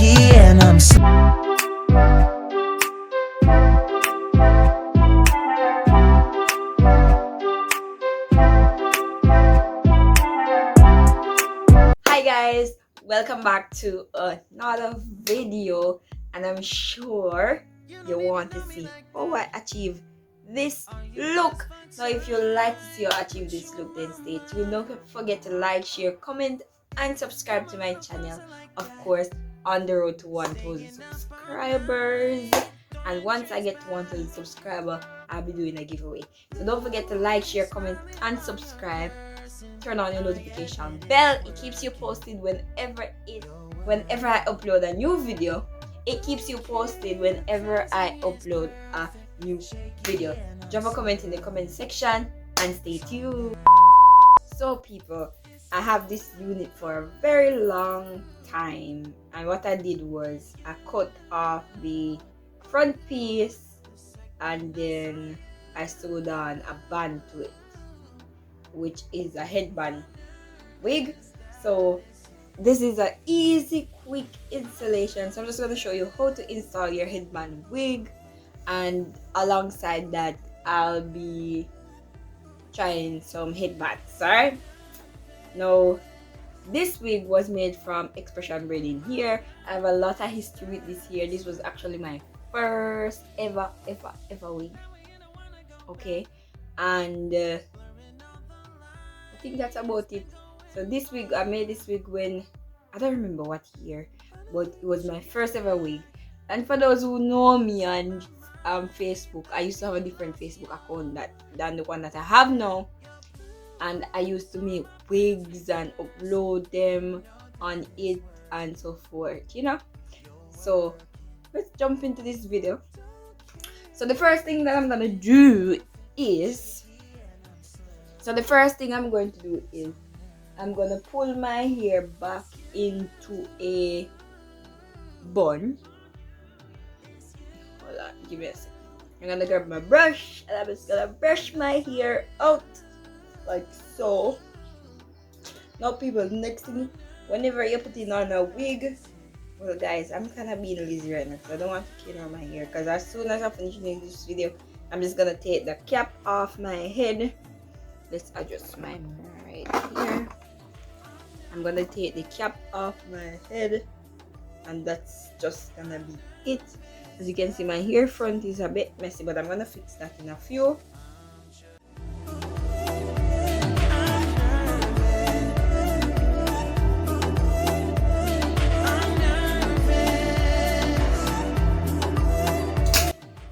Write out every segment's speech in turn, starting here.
freaky and I'm Hi guys, welcome back to another video, and I'm sure you want to see how I achieve this look. Now if you like to see how I achieve this look, then stay tuned. Don't forget to like, share, comment and subscribe to my channel. Of course, on the road to 1,000 subscribers, and once I get to 1,000 subscribers, I'll be doing a giveaway. So don't forget to like, share, comment and subscribe. Turn on your notification bell. It keeps you posted whenever I upload a new video. It keeps you posted whenever I upload a new video. Drop a comment in the comment section and stay tuned. So people, I have this unit for a very long time, and what I did was I cut off the front piece and then I sewed on a band to it, which is a headband wig. So this is an easy, quick installation. So I'm just going to show you how to install your headband wig, and alongside that I'll be trying some headbands. Alright, now this wig was made from expression braiding hair. I have a lot of history with this hair. This was actually my first ever wig. Okay, and I think that's about it. So this wig, I made this wig when, I don't remember what year, but it was my first ever wig. And for those who know me on Facebook, I used to have a different Facebook account than the one that I have now, and I used to make wigs and upload them on it and so forth, you know. So let's jump into this video. So the first thing that I'm gonna do is, I'm gonna pull my hair back into a bun. Hold on, give me a second. I'm gonna grab my brush and I'm just gonna brush my hair out like so. Now people, next thing, whenever you're putting on a wig, well guys, I'm kind of being lazy right now, so I don't want to clean out my hair, because as soon as I finish doing this video, I'm just gonna take the cap off my head. Let's adjust my right here. I'm gonna take the cap off my head, and that's just gonna be it. As you can see, my hair front is a bit messy, but I'm gonna fix that in a few.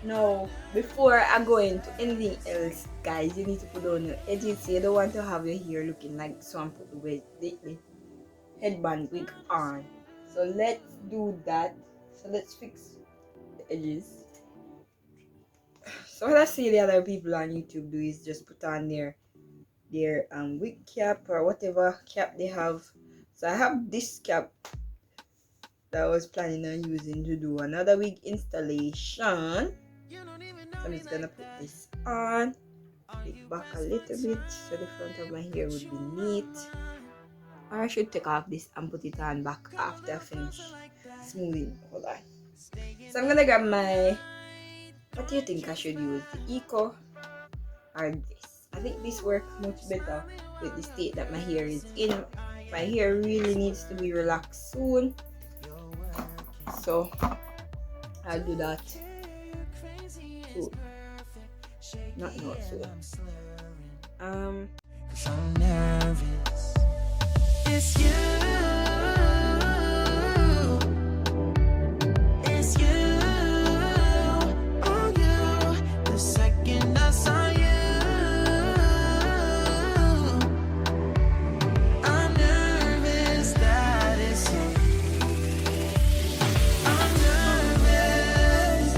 Now, before I go into anything else, guys, you need to put on your edges. You don't want to have your hair looking like someone put the headband wig on. So let's do that. So let's fix the edges. So what I see the other people on YouTube do is just put on their wig cap or whatever cap they have. So I have this cap that I was planning on using to do another wig installation. So I'm just gonna put this on, it back a little bit so the front of my hair would be neat. Or I should take off this and put it on back after I finish smoothing. Hold on. So I'm gonna grab my, what do you think I should use? The Eco or this? I think this works much better with the state that my hair is in. My hair really needs to be relaxed soon, so I'll do that soon. Not soon. I'm nervous. It's you. It's you. Oh, you. The second I saw you, I'm nervous that it's you. I'm nervous.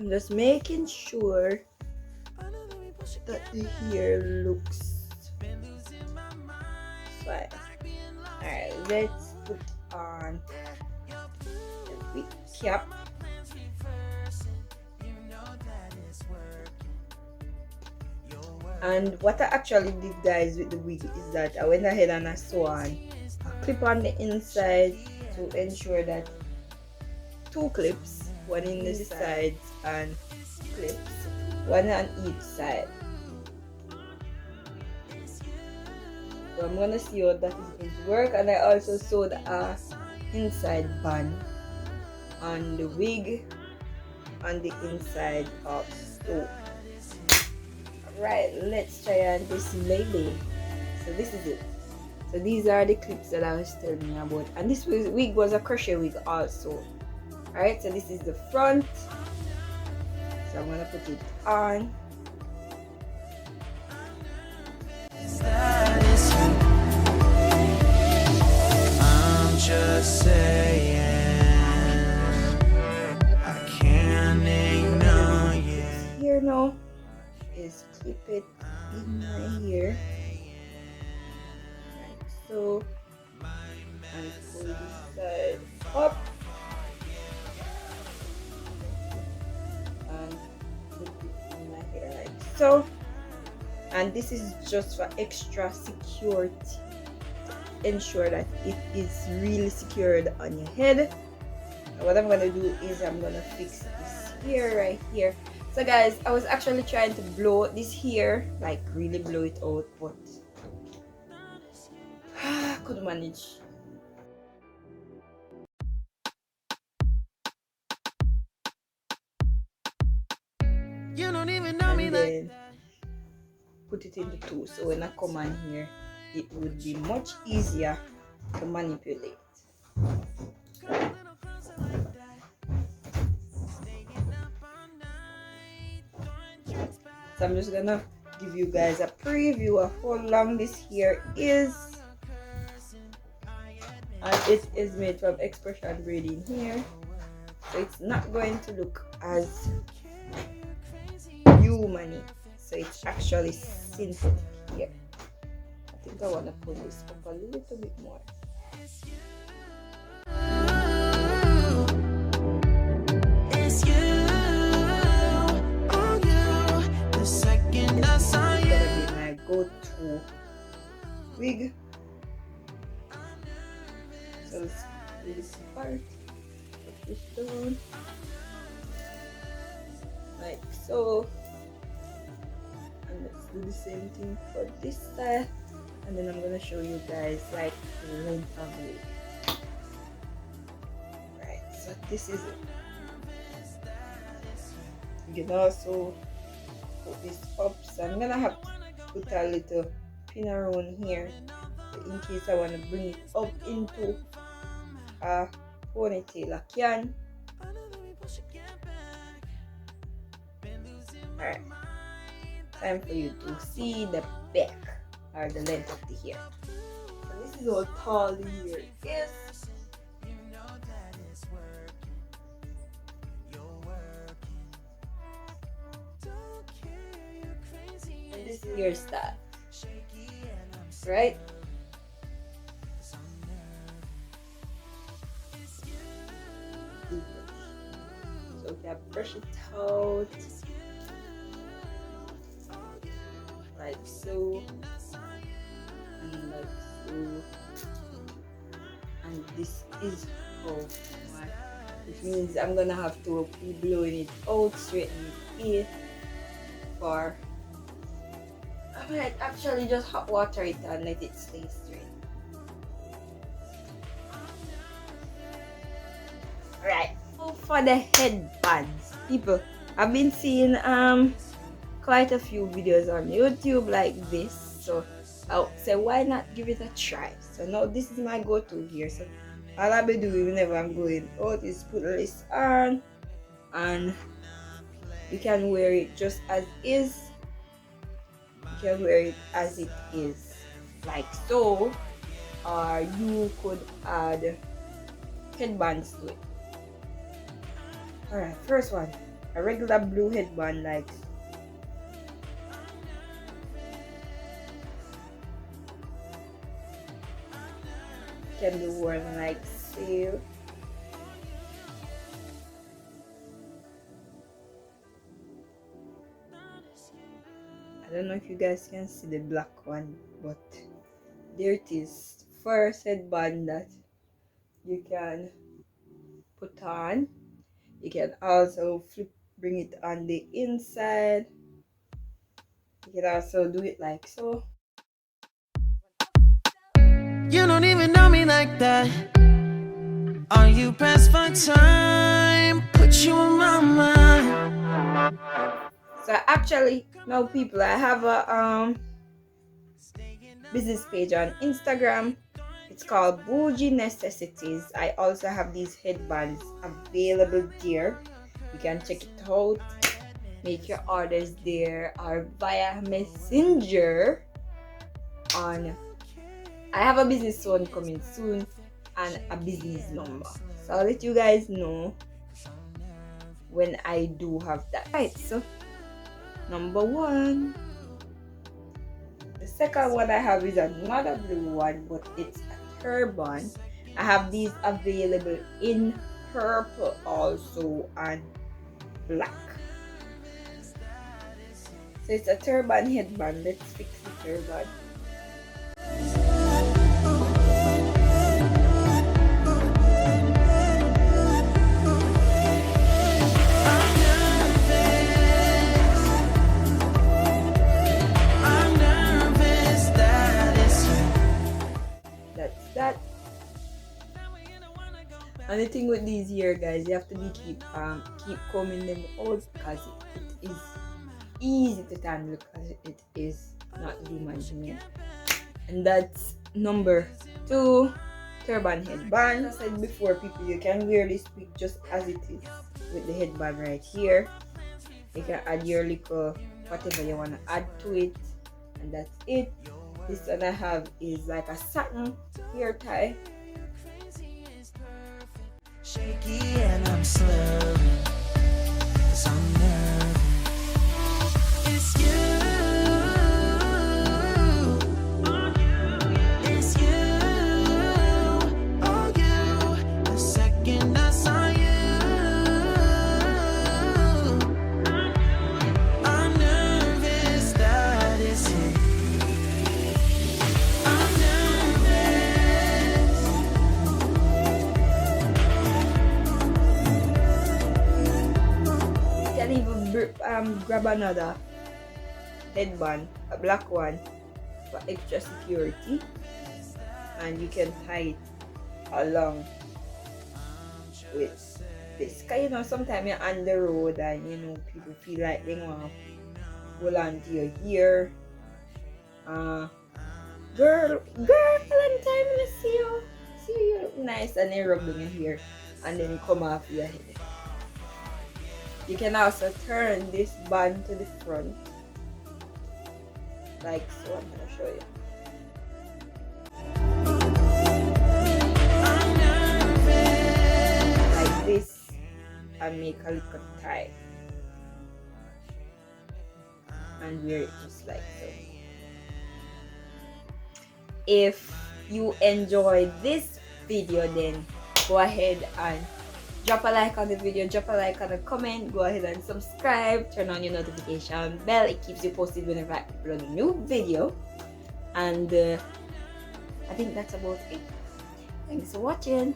I'm just making sure that the hair looks fine. Alright, let's put on the wig cap. And what I actually did, guys, with the wig is that I went ahead and I sew on a clip on the inside to ensure that two clips, one in the sides and clips, one on each side. So I'm gonna see how that is going to work. And I also sewed a inside band on the wig on the inside of so. Right, let's try on this lady. So this is it. So these are the clips that I was telling you about, and this wig was a crochet wig also. Alright, so this is the front. So I'm gonna put it on. I'm just saying, I can't ignore you. Here now is clip it in my hair like so, and pull this side up and put it in my hair like so. And this is just for extra security, ensure that it is really secured on your head. And what I'm gonna do is I'm gonna fix this here right here. So guys, I was actually trying to blow this here, like really blow it out, but I couldn't manage. You don't even know me And like then put it into two, so when I come on here it would be much easier to manipulate. So I'm just gonna give you guys a preview of how long this hair is, and it is made from expression braiding hair, so it's not going to look as human, so it's actually synthetic here. I think I want to pull this up a little bit more. it's you, oh you. The second I saw It's you, gonna be my go-to wig. So let's do this apart. Put this down like so, and let's do the same thing for this side. And then I'm gonna show you guys like the length of the wig. Right, so this is it. You can also put this up, so I'm gonna have to put a little pin around here, so in case I want to bring it up into a ponytail I can. Alright, time for you to see the back or the length of the hair. So this is how tall the hair is. And this is your style, right? So we can brush it out like so, and like so, and this is how much, which means I'm gonna have to be blowing it out, straightening it for, I might actually just hot water it and let it stay straight. Right, so for the headbands, people, I've been seeing quite a few videos on YouTube like this, so I'll say why not give it a try. So now this is my go-to here, so all I'll be doing whenever I'm going out is put this on, and you can wear it just as is. You can wear it as it is, like so, or you could add headbands to it. Alright, first one, a regular blue headband like can do one like so. I don't know if you guys can see the black one, but there it is. First headband that you can put on. You can also bring it on the inside. You can also do it like so. You don't even know me like that. Are you pressed for time? Put you on my mind. So actually, now people, I have a business page on Instagram. It's called Bougie Necessities. I also have these headbands available there. You can check it out. Make your orders there or via Messenger. On I have a business one coming soon and a business number. So I'll let you guys know when I do have that. Right, so number one. The second one I have is another blue one, but it's a turban. I have these available in purple also and black. So it's a turban headband. Let's fix the turban. That. And the thing with these here, guys, you have to keep combing them out because it is easy to tangle because it is not human made. And that's number two, turban headband. As I said before, people, you can wear this wig just as it is with the headband right here. You can add your little whatever you want to add to it, and that's it. This one I have is like a satin hair tie. Shaky and I'm slurring, 'cause I'm nervous. It's you. It's you. Oh, you. The second I saw you, I'm nervous that it's you. Grab another headband, a black one, for extra security, and you can tie it along with this. Cause you know sometimes you're on the road and you know people feel like they want to hold on to your ear. Girl, long time I see you look nice, and they rub in your hair and then come off your head. You can also turn this band to the front, like so. I'm gonna show you. Like this, and make a little tie, and wear it just like so. If you enjoyed this video, then go ahead and drop a like on the video, drop a like on the comment, go ahead and subscribe, turn on your notification bell. It keeps you posted whenever I upload a new video. And I think that's about it. Thanks for watching.